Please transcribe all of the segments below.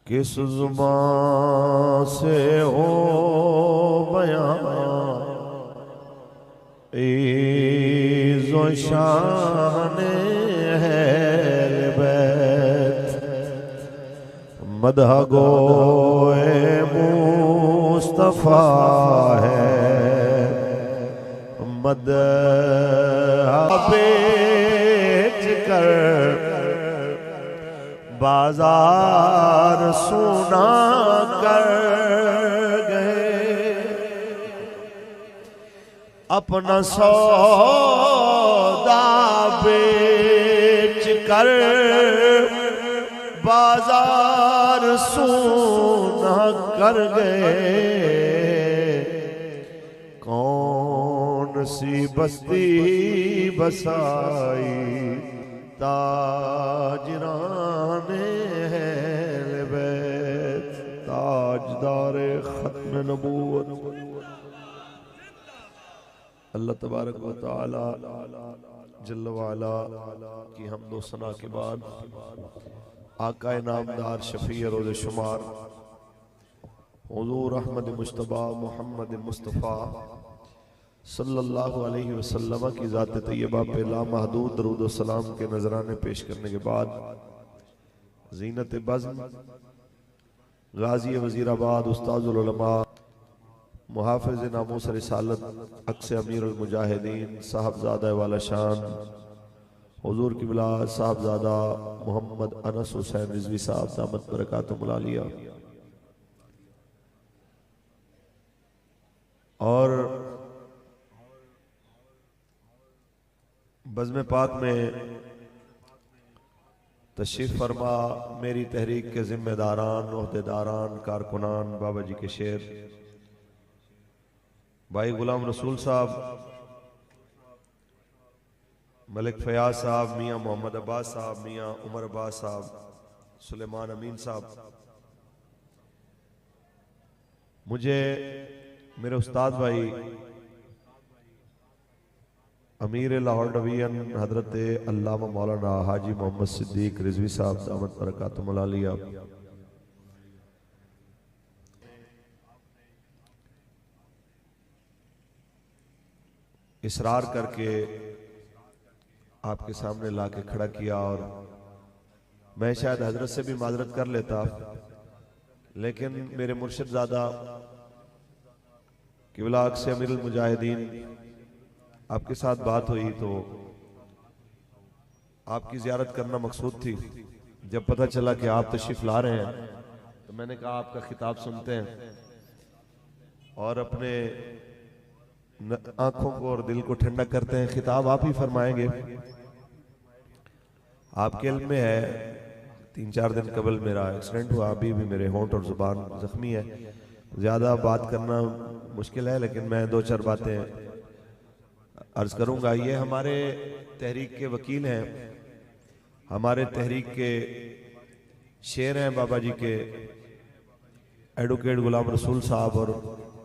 किस ज़ुबान से हो बयां इज़्ज़ो शान अहल बैत, मदह गोए मुस्तफ़ा है, मदह बेच कर बाजार सुना कर गए, अपना सौदा बेच कर बाजार सुना कर गए। कौन सी बस्ती बसाई ताजराने अहल बैत, ताजदार खत्म नबूवत अल्लाह तबारक व तआला जल्ल व अला की हम्दो सना के बाद आका नामदार शफी रोज़ शुमार हुज़ूर अहमद मुज्तबा मोहम्मद मुस्तफ़ा सल्लल्लाहु अलैहि वसल्लम की ज़ात तैयबा पे लामहदूद दरूद व सलाम के नजराने पेश करने के बाद ज़ीनत बज़्म गाज़ी वज़ीराबाद उस्ताज़ुल उलमा मुहाफ़िज़ नामूस रिसालत अक्स अमीरुल मुजाहिदीन साहबज़ादा वाला शान हुज़ूर क़िबला साहबज़ादा मोहम्मद अनस हुसैन रिज़वी साहब दामत बरकातुहुल आलिया और बज़्म पाक में तशरीफ़ फरमा मेरी तहरीक के ज़िम्मेदारान ओहदेदारान कारकुनान बाबा जी के शेर भाई गुलाम रसूल साहब, मलिक फयाज साहब, मियाँ मोहम्मद अब्बास साहब, मियाँ उमर अब्बास साहब, सुलेमान अमीन साहब, मुझे मेरे उस्ताद भाई अमीर लाहौर डिवीजन हजरत अल्लामा मौलाना हाजी मोहम्मद सिद्दीक रिजवी साहब दामत बरकातुहुल आलिया इसरार करके आपके सामने लाके खड़ा किया और मैं शायद हजरत से भी माजरत कर लेता, लेकिन मेरे मुर्शिद ज़ादा क़िबला अक्स अमीरुल मुजाहिदीन आपके साथ बात हुई तो आपकी ज़ियारत करना मकसूद थी। जब पता चला कि आप तशरीफ़ ला रहे हैं तो मैंने कहा आपका खिताब सुनते हैं और अपने आंखों को और दिल को ठंडा करते हैं। खिताब आप ही फरमाएंगे। आपके इल्म में है 3-4 दिन कबल मेरा एक्सीडेंट हुआ, अभी भी मेरे होंठ और जुबान जख्मी है। ज़्यादा बात करना मुश्किल है, लेकिन मैं 2-4 बातें अर्ज करूंगा। ये हमारे तहरीक के वकील हैं, हमारे तहरीक के शेर हैं बाबा जी के एडवोकेट गुलाम रसूल साहब और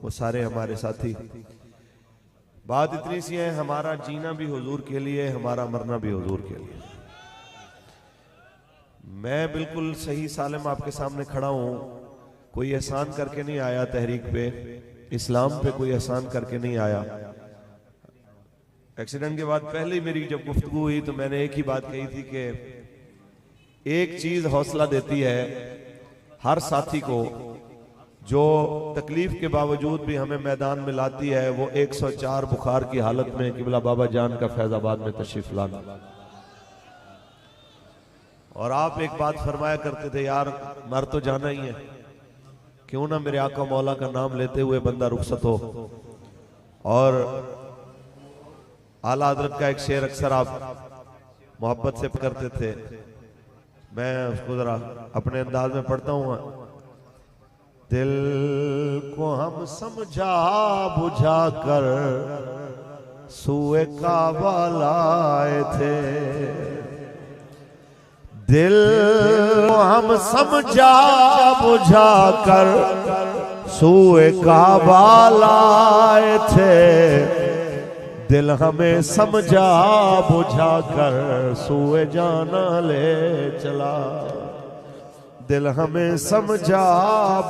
वो सारे हमारे साथी। बात इतनी सी है, हमारा जीना भी हुजूर के लिए, हमारा मरना भी हुजूर के लिए। मैं बिल्कुल सही सालिम आपके सामने खड़ा हूं, कोई एहसान करके नहीं आया तहरीक पे, इस्लाम पे कोई एहसान करके नहीं आया। एक्सीडेंट के बाद पहले ही मेरी जब गुफ्तगू हुई तो मैंने एक ही बात कही थी कि एक चीज हौसला देती है हर साथी को, जो तकलीफ के बावजूद भी हमें मैदान में लाती है, वो 104 बुखार की हालत में क़िबला बाबा जान का फैजाबाद में तशरीफ लाना। और आप एक बात फरमाया करते थे, यार मर तो जाना ही है, क्यों ना मेरे आका मौला का नाम लेते हुए बंदा रुखसत हो। और आला हज़रत का एक शेर अक्सर आप मोहब्बत से करते थे, मैं उसको जरा अपने अंदाज में पढ़ता हूँ। दिल को हम समझा बुझा कर सूए काबा लाए थे, दिल को हम समझा बुझा कर सूए काबा लाए थे, दिल हमें समझा बुझा कर सूए जाना ले चला। दिल हमें समझा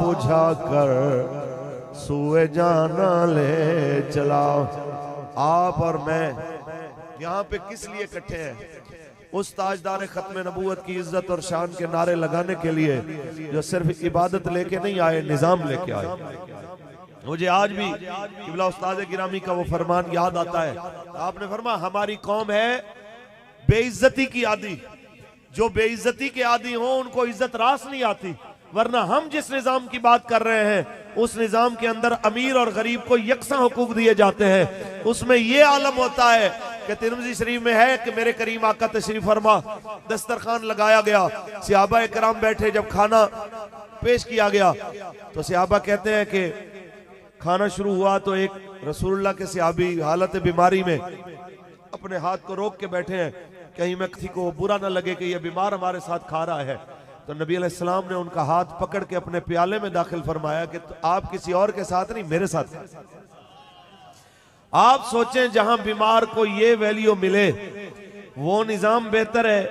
बुझा कर सुए जाना ले चला। आप और मैं यहाँ पे किस लिए इकट्ठे हैं? उस ताजदार खत्म नबूवत की इज्जत और शान के नारे लगाने के लिए जो सिर्फ इबादत लेके नहीं आए, निजाम लेके आए। मुझे आज भी किबला उस्ताद गिरामी का वो फरमान याद आता है। आपने फरमाया हमारी कौम है बेइज्जती की आदी, जो बेइज्जती के आदी हो उनको इज्जत रास नहीं आती। वरना हम जिस निजाम की बात कर रहे हैं उस निजाम के अंदर अमीर और गरीब को यकसा हुकूक दिए जाते हैं। उसमें यह आलम होता है कि तिरमिज़ी शरीफ में है कि मेरे करीम आका तशरीफ फरमा, दस्तरखान लगाया गया, सहाबा इकराम बैठे, जब खाना पेश किया गया तो सहाबा कहते हैं कि खाना शुरू हुआ तो एक रसूलुल्लाह के सहाबी हालत बीमारी में अपने हाथ को रोक के बैठे हैं, कहीं मैं किसी को बुरा ना लगे कि ये बीमार हमारे साथ खा रहा है। तो नबी अलैहिस्सलाम ने उनका हाथ पकड़ के अपने प्याले में दाखिल फरमाया कि तो आप किसी और के साथ नहीं, मेरे साथ। आप सोचें जहां बीमार को ये वैल्यू मिले वो निजाम बेहतर है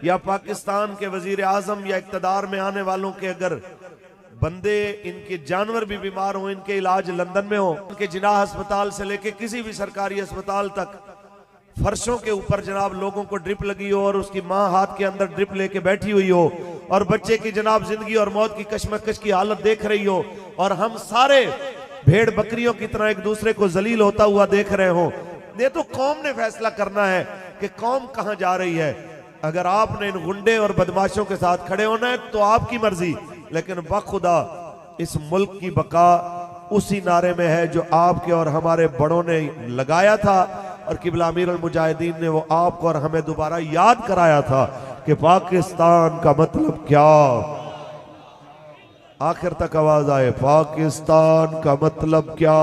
या पाकिस्तान के वजीर आजम या इक्तदार में आने वालों के अगर बंदे इनके जानवर भी बीमार हो, इनके इलाज लंदन में हो, उनके जिनाह अस्पताल से लेके किसी भी सरकारी अस्पताल तक फर्शों के ऊपर जनाब लोगों को ड्रिप लगी हो और उसकी माँ हाथ के अंदर ड्रिप लेके बैठी हुई हो और बच्चे की जनाब जिंदगी और मौत की कशमकश की हालत देख रही हो और हम सारे भेड़ बकरियों की तरह एक दूसरे को जलील होता हुआ देख रहे हो। ये तो कौम ने फैसला करना है कि कौम कहां जा रही है। अगर आपने इन गुंडे और बदमाशों के साथ खड़े होना है तो आपकी मर्जी, लेकिन बखुदा इस मुल्क की बका उसी नारे में है जो आपके और हमारे बड़ों ने लगाया था और किबला अमीर अल मुजाहिदीन ने वो आपको और हमें दोबारा याद कराया था कि पाकिस्तान का मतलब क्या। आखिर तक आवाज आए, पाकिस्तान का मतलब क्या।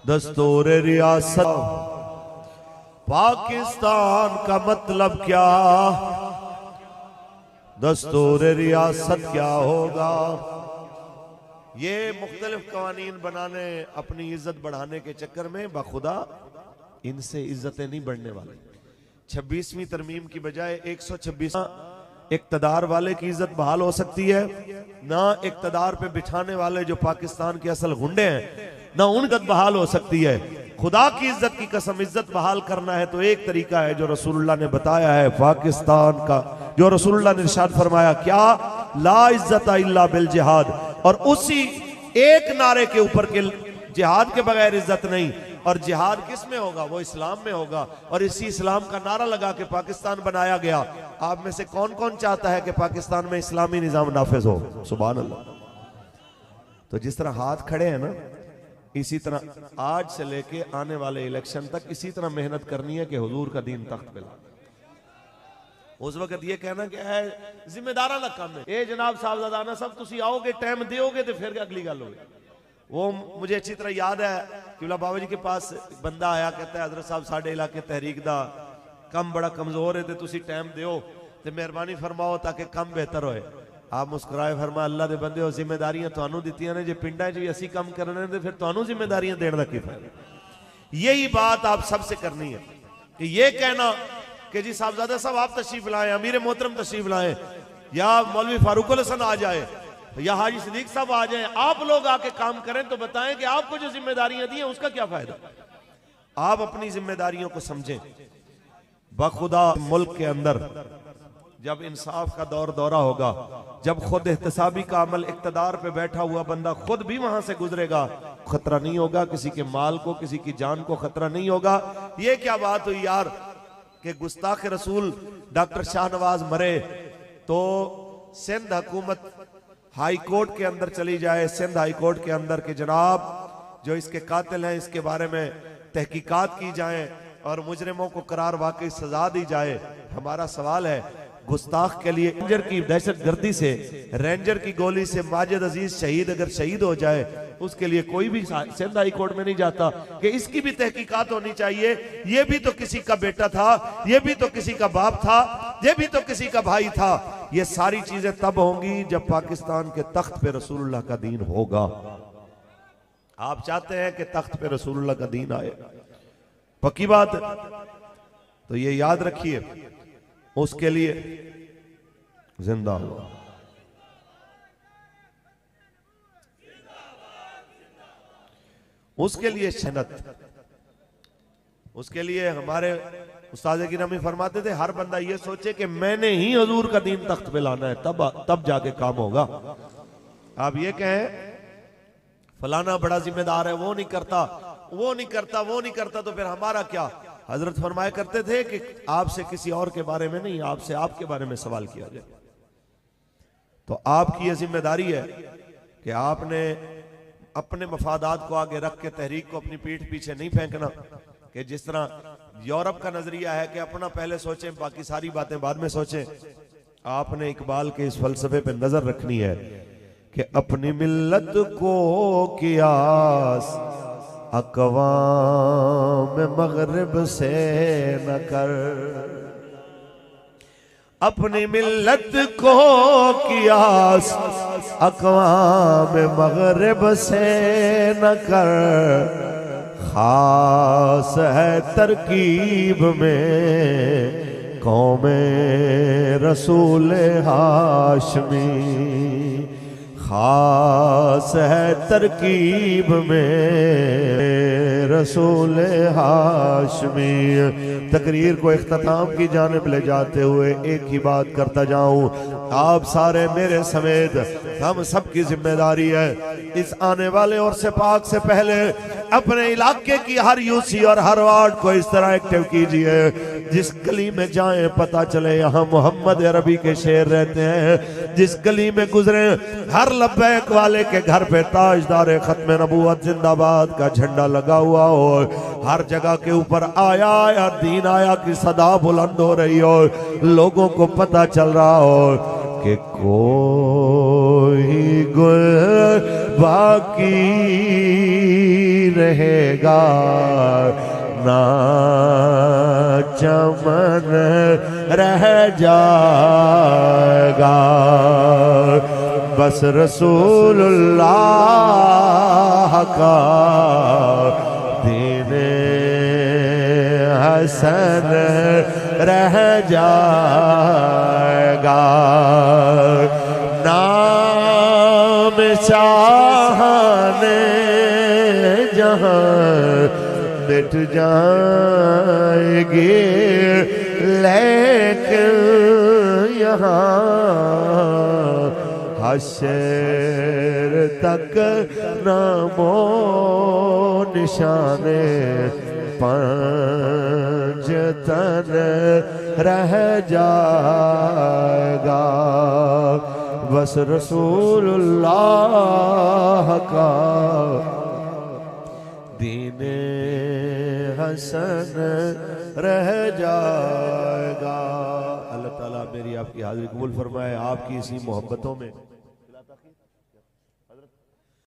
दस्तूर रियासत, पाकिस्तान का मतलब क्या, दस्तूर रियासत क्या होगा। ये मुख्तलिफ कवानीन बनाने, अपनी इज्जत बढ़ाने के चक्कर में बखुदा इनसे इज्जतें नहीं बढ़ने वाली। 26वीं तरमीम की बजाय 126 इक्तदार वाले की इज्जत बहाल हो सकती है, ना इक्तदार पे बिठाने वाले जो पाकिस्तान के असल गुंडे हैं ना उन इज्जत बहाल हो सकती है। खुदा की इज्जत की कसम, इज्जत बहाल करना है तो एक तरीका है जो रसूलुल्लाह ने बताया है। पाकिस्तान का जो रसूलुल्लाह ने इरशाद फरमाया, क्या ला इज्जत इल्ला बिल जिहाद, और उसी एक नारे के ऊपर के जिहाद के बगैर इज्जत नहीं। और जिहाद किस में होगा? वो इस्लाम में होगा। और इसी इस्लाम का नारा लगा के पाकिस्तान बनाया गया। आप में से कौन कौन चाहता है कि पाकिस्तान में इस्लामी निजाम नाफिज हो? सुभान अल्लाह। तो जिस तरह हाथ खड़े हैं ना, इसी तरह आज से लेके आने वाले इलेक्शन तक इसी तरह मेहनत करनी है कि हुजूर का दीन तख्त पे ला। उस वक्त ये कहना क्या है, जिम्मेदाराना काम है। ए जनाब साहबजादा सब तुसी आओगे, टाइम दोगे तो फिर अगली गल होगी। वो मुझे अच्छी तरह याद है कि बाबा जी के पास बंदा आया, कहता है हजरत साहब साडे इलाके तहरीक दा कम बड़ा कमजोर है, तो तुसी टाइम दियो तो मेहरबानी फरमाओ ताकि कम बेहतर होए। आप मुस्कुराए, फरमा अल्लाह दे बंदे हो, जिम्मेदारियां तुहानू दित्तियां ने, जे पिंडां च भी असी कम करने ते फिर तुहानू जिम्मेदारियां देने दा की फायदा। यही बात आप सबसे करनी है कि ये कहना कि जी साहबजादा साहब आप तशरीफ लाए, अमीर मोहतरम तशरीफ लाए, या मौलवी फारूक हसन आ जाए या हाजी सिद्दीक साहब आ जाए, आप लोग आके काम करें तो बताएं कि आपको जो जिम्मेदारियां दी हैं उसका क्या फायदा। आप अपनी जिम्मेदारियों को समझें। बखुदा मुल्क के अंदर जब इंसाफ का दौर दौरा होगा, जब खुद एहतसाबी का अमल इक्तदार पे बैठा हुआ बंदा खुद भी वहां से गुजरेगा, खतरा नहीं होगा, किसी के माल को, किसी की जान को खतरा नहीं होगा। ये क्या बात हुई यार कि गुस्ताख रसूल डॉक्टर शाहनवाज मरे तो सिंध हुकूमत हाई कोर्ट के अंदर चली जाए, सिंध हाई कोर्ट के अंदर के जनाब जो इसके कातिल हैं इसके बारे में तहकीकात की जाए और मुजरिमों को करार वाकई सजा दी जाए। हमारा सवाल है, गुस्ताख के लिए रेंजर की दहशतगर्दी से, रेंजर की गोली से माजिद अजीज शहीद अगर शहीद हो जाए, उसके लिए कोई भी सिंध हाई कोर्ट में नहीं जाता कि इसकी भी तहकीकात होनी चाहिए। ये भी तो किसी का बेटा था, ये भी तो किसी का बाप था, ये भी तो किसी का भाई था। ये सारी चीजें तब होंगी जब पाकिस्तान के तख्त पे रसूलुल्लाह का दीन होगा। आप चाहते हैं कि तख्त पे रसूलुल्लाह का दीन आए, पक्की बात है। तो ये याद रखिए, उसके लिए जिंदाबाद। उसके लिए शनत, उसके लिए हमारे उस्ताद गिरामी फरमाते थे हर बंदा ये सोचे कि मैंने ही हजूर का दीन तख्त पे लाना है, तब जाके काम होगा। आप ये कहें फलाना बड़ा जिम्मेदार है, वो नहीं करता, वो नहीं करता, वो नहीं करता, तो फिर हमारा क्या? हजरत फरमाया करते थे कि आपसे किसी और के बारे में नहीं, आपसे आपके बारे में सवाल किया जाए। तो आपकी यह जिम्मेदारी है कि आपने अपने मफादात को आगे रख के तहरीक को अपनी पीठ पीछे नहीं फेंकना, कि जिस तरह यूरोप का नजरिया है कि अपना पहले सोचें, बाकी सारी बातें बाद में सोचें। आपने इकबाल के इस फलसफे पे नजर रखनी है कि अपनी मिल्लत को कियास अक़वाम मग़रिब से न कर, अपनी मिल्लत को कियास अक़वाम मग़रिब से न कर, खास है तरकीब में कौमे रसूल हाशमी, खास है तरकीब में रसूल हाशमी। तकरीर को इख्तिताम की जानिब ले जाते हुए एक ही बात करता जाऊं, आप सारे मेरे समेत हम सब की जिम्मेदारी है इस आने वाले और से पाक से पहले अपने इलाके की हर यूसी और हर वार्ड को इस तरह एक्टिव कीजिए, जिस गली में जाएं पता चले यहाँ मोहम्मद अरबी के शेर रहते हैं, जिस गली में गुजरे हर लब्बैक वाले के घर पे ताजदार खत्म नबूवत जिंदाबाद का झंडा लगा हुआ हो, हर जगह के ऊपर आया आया दीन आया की सदा बुलंद हो रही हो, लोगों को पता चल रहा हो कि कोई गुल बाकी रहेगा ना चमन रह जाएगा, बस रसूलुल्लाह का दीने हसन रह जाएगा, नाम चाहने जहां मिट जाएगी, लेकिन यहाँ हश्र तक नामो निशाने पंजतन रह जाएगा, बस रसूलुल्लाह का दीने हसन रह जाएगा। अल्लाह ताला मेरी आपकी हाजिरी कबूल फरमाए, आपकी इसी मोहब्बतों में